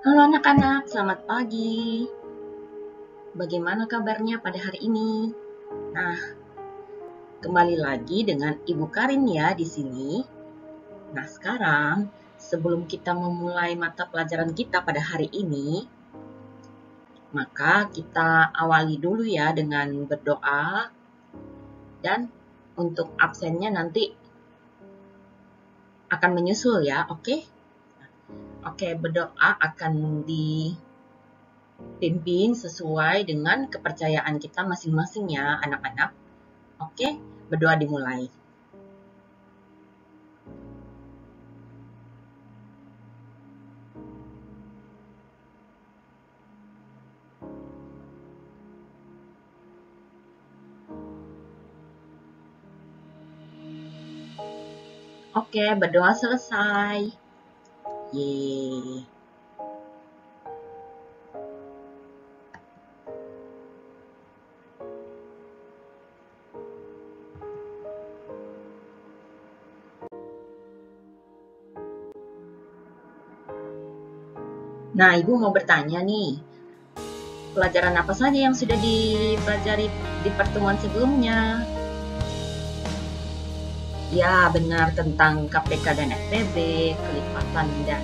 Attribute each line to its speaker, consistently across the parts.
Speaker 1: Halo anak-anak, selamat pagi. Bagaimana kabarnya pada hari ini? Nah, kembali lagi dengan Ibu Karin ya di sini. Nah, sekarang sebelum kita memulai mata pelajaran kita pada hari ini, maka kita awali dulu ya dengan berdoa, dan untuk absennya nanti akan menyusul ya, oke? Oke, berdoa akan dipimpin sesuai dengan kepercayaan kita masing-masing ya anak-anak. Oke, berdoa dimulai. Oke, berdoa selesai. Yeay. Nah, Ibu mau bertanya nih, pelajaran apa saja yang sudah dipelajari di pertemuan sebelumnya? Ya, benar, tentang KPK dan FPB, kelipatan dan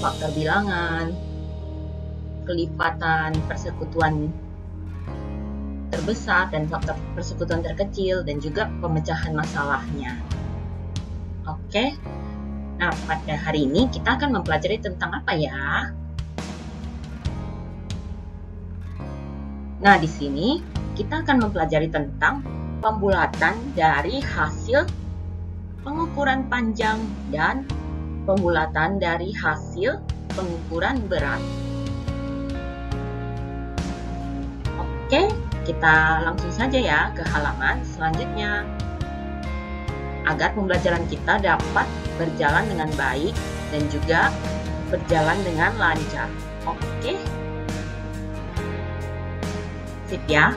Speaker 1: faktor bilangan, kelipatan persekutuan terbesar dan faktor persekutuan terkecil, dan juga pemecahan masalahnya. Oke, nah pada hari ini kita akan mempelajari tentang apa ya? Nah, di sini kita akan mempelajari tentang pembulatan dari hasil pengukuran panjang dan pembulatan dari hasil pengukuran berat. Oke, kita langsung saja ya ke halaman selanjutnya. Agar pembelajaran kita dapat berjalan dengan baik dan juga berjalan dengan lancar. Oke? Sip ya.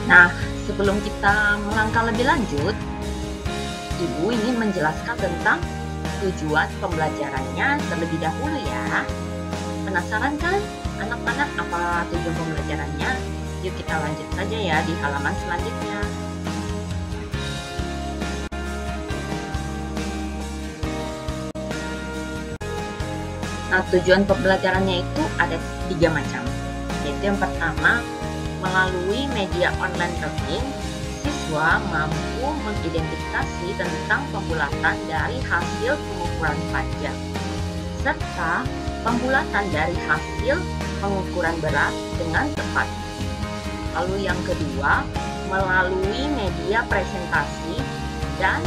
Speaker 1: Nah, sebelum kita melangkah lebih lanjut, Ibu ingin menjelaskan tentang tujuan pembelajarannya terlebih dahulu ya. Penasaran kan anak-anak apa tujuan pembelajarannya? Yuk kita lanjut saja ya di halaman selanjutnya. Nah, tujuan pembelajarannya itu ada 3 macam. Yaitu yang pertama, melalui media online learning, siswa mampu mengidentifikasi tentang pembulatan dari hasil pengukuran panjang, serta pembulatan dari hasil pengukuran berat dengan tepat. Lalu yang kedua, melalui media presentasi dan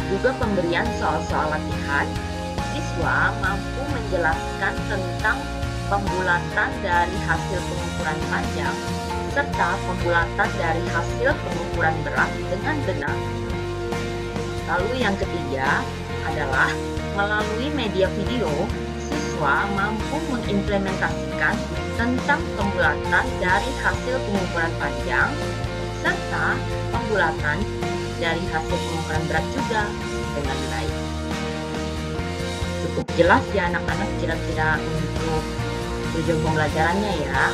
Speaker 1: juga pemberian soal-soal latihan, siswa mampu menjelaskan tentang pembulatan dari hasil pengukuran panjang serta pembulatan dari hasil pengukuran berat dengan benar. Lalu yang ketiga adalah melalui media video, siswa mampu mengimplementasikan tentang pembulatan dari hasil pengukuran panjang serta pembulatan dari hasil pengukuran berat juga dengan baik. Cukup jelas ya anak-anak kira-kira untuk tujuan pembelajarannya ya.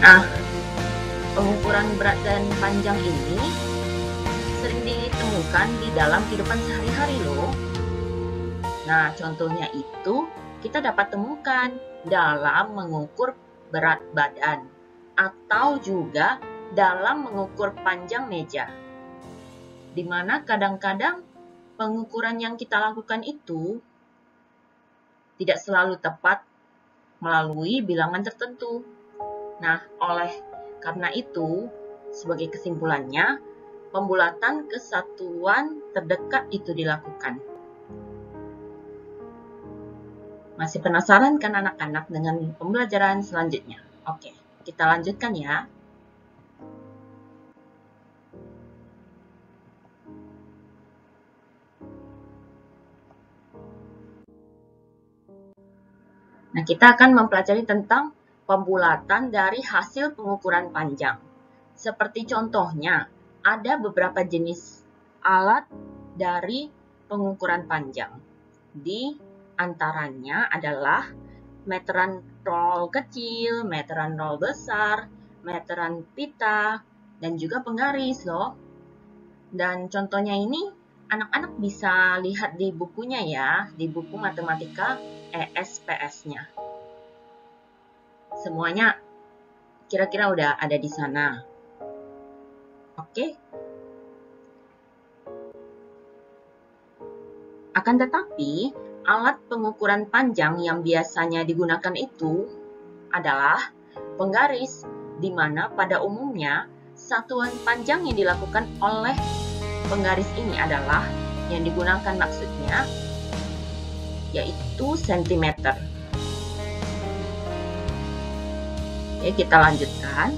Speaker 1: Nah, pengukuran berat dan panjang ini sering ditemukan di dalam kehidupan sehari-hari loh. Nah, contohnya itu kita dapat temukan dalam mengukur berat badan atau juga dalam mengukur panjang meja. Di mana kadang-kadang pengukuran yang kita lakukan itu tidak selalu tepat melalui bilangan tertentu. Nah, oleh karena itu, sebagai kesimpulannya, pembulatan kesatuan terdekat itu dilakukan. Masih penasaran kan anak-anak dengan pembelajaran selanjutnya? Oke, kita lanjutkan ya. Nah, kita akan mempelajari tentang pembulatan dari hasil pengukuran panjang. Seperti contohnya, ada beberapa jenis alat dari pengukuran panjang. Di antaranya adalah meteran roll kecil, meteran roll besar, meteran pita, dan juga penggaris loh. Dan contohnya ini anak-anak bisa lihat di bukunya ya, di buku matematika ESPS-nya. Semuanya kira-kira udah ada di sana. Oke? Akan tetapi, alat pengukuran panjang yang biasanya digunakan itu adalah penggaris, di mana pada umumnya satuan panjang yang dilakukan oleh penggaris ini adalah yang digunakan maksudnya yaitu sentimeter. Oke, kita lanjutkan.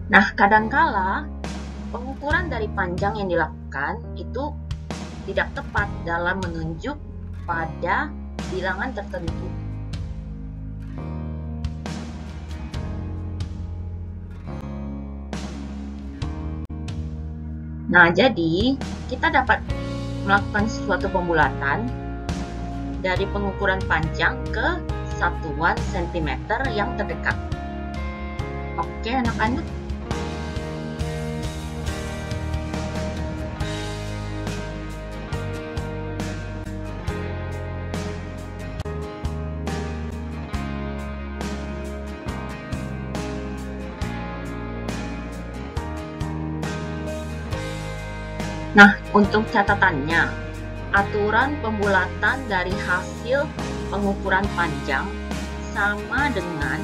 Speaker 1: Nah, kadangkala pengukuran dari panjang yang dilakukan itu tidak tepat dalam menunjuk pada bilangan tertentu. Nah, jadi kita dapat melakukan suatu pembulatan dari pengukuran panjang ke satuan sentimeter yang terdekat. Oke, anak-anak. Nah, untuk catatannya, aturan pembulatan dari hasil pengukuran panjang sama dengan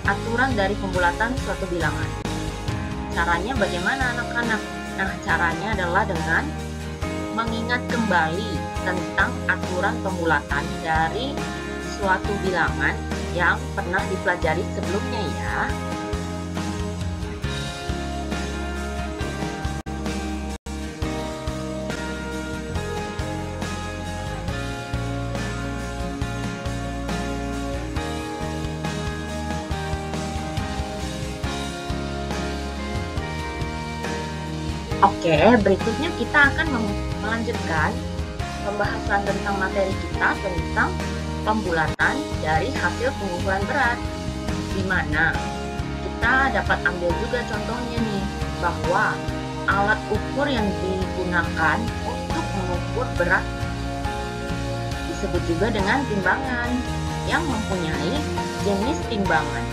Speaker 1: aturan dari pembulatan suatu bilangan. Caranya bagaimana anak-anak? Nah, caranya adalah dengan mengingat kembali tentang aturan pembulatan dari suatu bilangan yang pernah dipelajari sebelumnya ya. Oke, berikutnya kita akan melanjutkan pembahasan tentang materi kita tentang pembulatan dari hasil pengukuran berat, di mana kita dapat ambil juga contohnya nih, bahwa alat ukur yang digunakan untuk mengukur berat disebut juga dengan timbangan yang mempunyai jenis timbangan,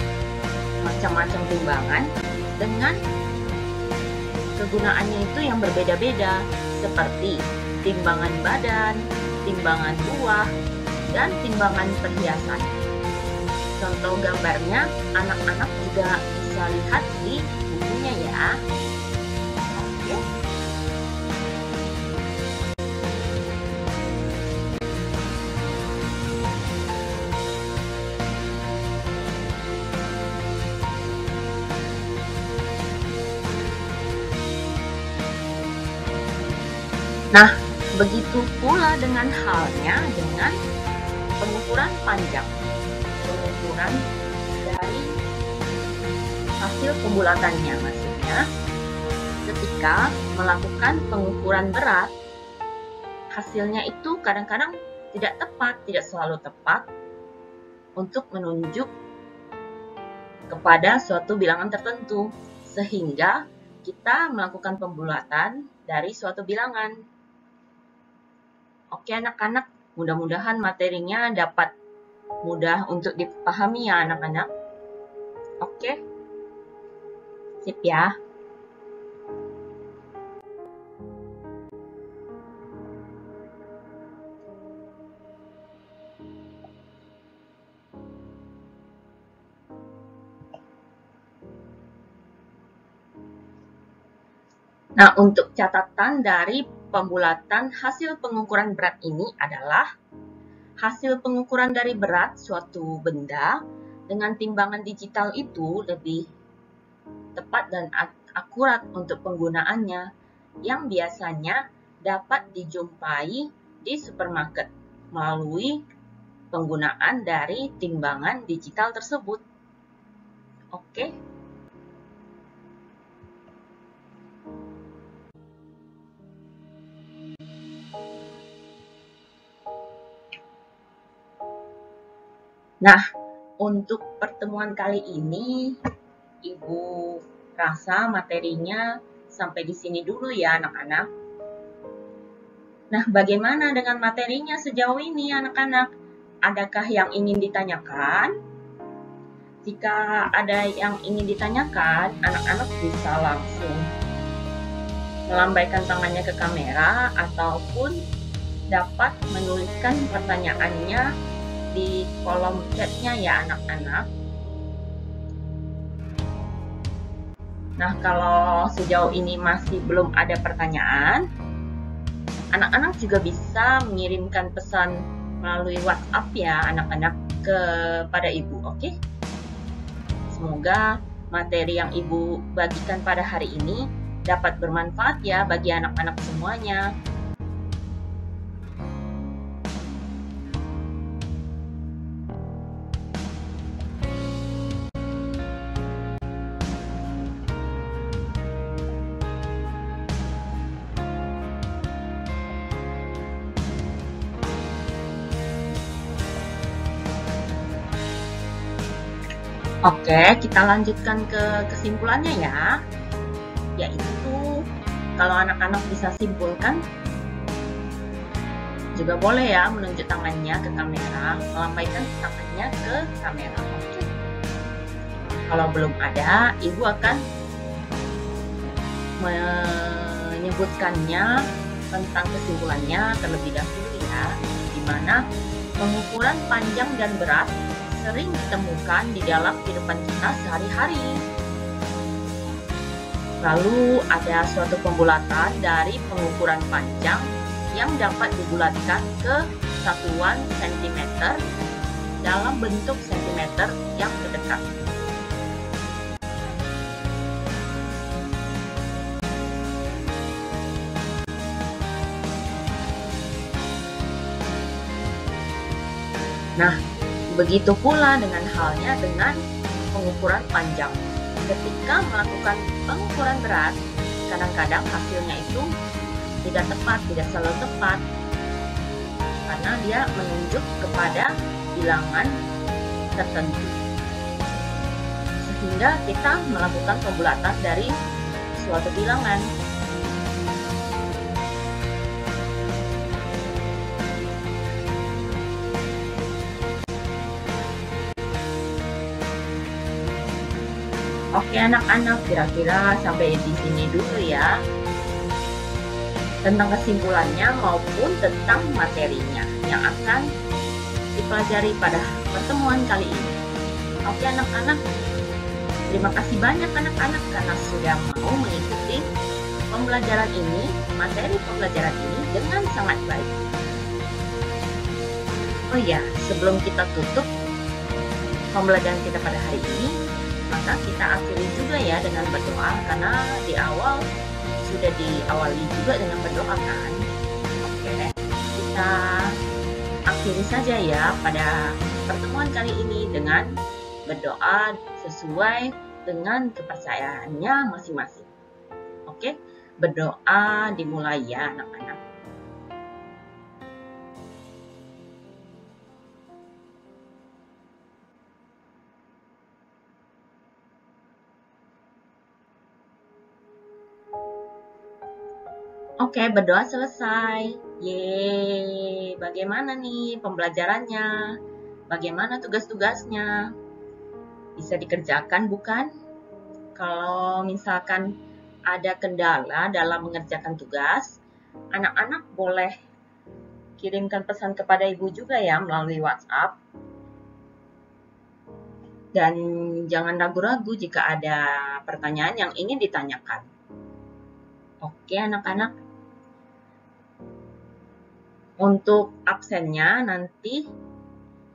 Speaker 1: macam-macam timbangan dengan kegunaannya itu yang berbeda-beda, seperti timbangan badan, timbangan buah, dan timbangan perhiasan. Contoh gambarnya anak-anak juga bisa lihat di bukunya ya. Oke. Nah, begitu pula dengan halnya dengan pengukuran panjang. Pengukuran dari hasil pembulatannya, maksudnya ketika melakukan pengukuran berat, hasilnya itu kadang-kadang tidak tepat, tidak selalu tepat untuk menunjuk kepada suatu bilangan tertentu, sehingga kita melakukan pembulatan dari suatu bilangan. Oke anak-anak, mudah-mudahan materinya dapat mudah untuk dipahami ya anak-anak. Oke, sip ya. Nah, untuk catatan dari pembulatan hasil pengukuran berat ini adalah hasil pengukuran dari berat suatu benda dengan timbangan digital itu lebih tepat dan akurat untuk penggunaannya, yang biasanya dapat dijumpai di supermarket melalui penggunaan dari timbangan digital tersebut. Oke. Nah, untuk pertemuan kali ini, Ibu rasa materinya sampai di sini dulu ya anak-anak. Nah, bagaimana dengan materinya sejauh ini anak-anak? Adakah yang ingin ditanyakan? Jika ada yang ingin ditanyakan, anak-anak bisa langsung melambaikan tangannya ke kamera ataupun dapat menuliskan pertanyaannya di kolom chatnya ya anak-anak. Nah, kalau sejauh ini masih belum ada pertanyaan, anak-anak juga bisa mengirimkan pesan melalui WhatsApp ya anak-anak kepada Ibu, oke? Semoga materi yang Ibu bagikan pada hari ini dapat bermanfaat ya bagi anak-anak semuanya. Oke, kita lanjutkan ke kesimpulannya ya. Yaitu, kalau anak-anak bisa simpulkan, juga boleh ya menunjuk tangannya ke kamera, melambaikan tangannya ke kamera. Oke. Kalau belum ada, Ibu akan menyebutkannya tentang kesimpulannya terlebih dahulu ya, di mana pengukuran panjang dan berat sering ditemukan di dalam kehidupan kita sehari-hari. Lalu ada suatu pembulatan dari pengukuran panjang yang dapat dibulatkan ke satuan sentimeter dalam bentuk sentimeter yang terdekat. Nah, begitu pula dengan halnya dengan pengukuran panjang. Ketika melakukan pengukuran berat, kadang-kadang hasilnya itu tidak tepat, tidak selalu tepat, karena dia menunjuk kepada bilangan tertentu. Sehingga kita melakukan pembulatan dari suatu bilangan. Oke anak-anak, kira-kira sampai di sini dulu ya. Tentang kesimpulannya maupun tentang materinya yang akan dipelajari pada pertemuan kali ini. Oke anak-anak, terima kasih banyak anak-anak karena sudah mau mengikuti pembelajaran ini, materi pembelajaran ini dengan sangat baik. Oh ya, sebelum kita tutup pembelajaran kita pada hari ini, maka kita akhiri juga ya dengan berdoa, karena di awal sudah diawali juga dengan berdoa kan. Oke, kita akhiri saja ya pada pertemuan kali ini dengan berdoa sesuai dengan kepercayaannya masing-masing. Oke, berdoa dimulai ya anak-anak. Oke, berdoa selesai. Yeay, bagaimana nih pembelajarannya? Bagaimana tugas-tugasnya? Bisa dikerjakan bukan? Kalau misalkan ada kendala dalam mengerjakan tugas, anak-anak boleh kirimkan pesan kepada ibu juga ya melalui WhatsApp. Dan jangan ragu-ragu jika ada pertanyaan yang ingin ditanyakan. Oke, anak-anak. Untuk absennya nanti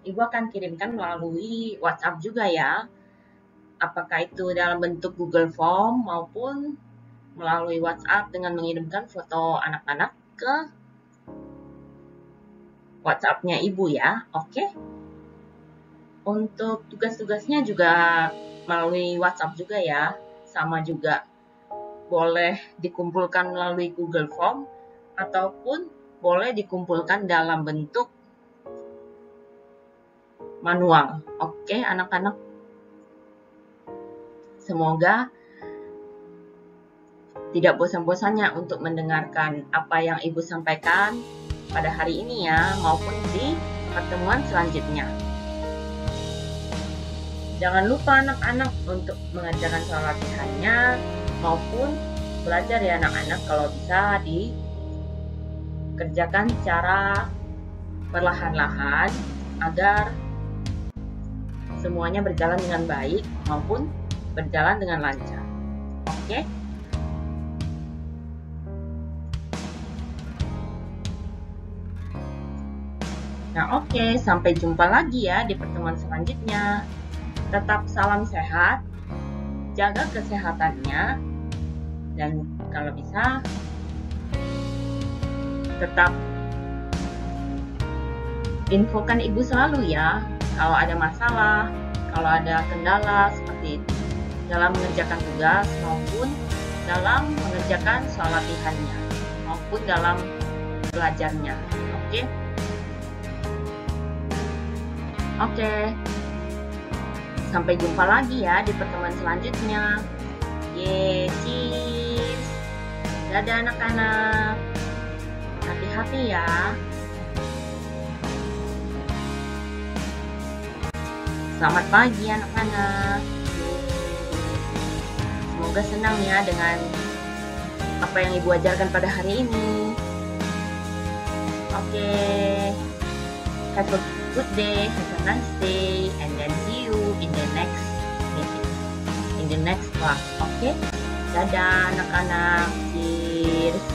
Speaker 1: Ibu akan kirimkan melalui WhatsApp juga ya. Apakah itu dalam bentuk Google Form maupun melalui WhatsApp dengan mengirimkan foto anak-anak ke WhatsApp-nya Ibu ya. Oke. Untuk tugas-tugasnya juga melalui WhatsApp juga ya. Sama juga. Boleh dikumpulkan melalui Google Form ataupun boleh dikumpulkan dalam bentuk manual. Oke, anak-anak. Semoga tidak bosan-bosannya untuk mendengarkan apa yang Ibu sampaikan pada hari ini ya, maupun di pertemuan selanjutnya. Jangan lupa anak-anak untuk mengerjakan soal latihannya maupun belajar ya anak-anak, kalau bisa dikerjakan secara perlahan-lahan agar semuanya berjalan dengan baik maupun berjalan dengan lancar. Oke? Nah, oke, sampai jumpa lagi ya di pertemuan selanjutnya. Tetap salam sehat, jaga kesehatannya, dan kalau bisa tetap infokan Ibu selalu ya kalau ada masalah, kalau ada kendala seperti itu dalam mengerjakan tugas maupun dalam mengerjakan soal latihannya maupun dalam belajarnya. Oke? Oke. Sampai jumpa lagi ya di pertemuan selanjutnya. Cheers. Dadah anak-anak. Hati-hati ya. Selamat pagi anak-anak. Semoga senang ya dengan apa yang Ibu ajarkan pada hari ini. Oke. Have a good day, have a nice day, and then see you in the next meeting, in the next class. Oke? Dadah anak-anak. Cheers.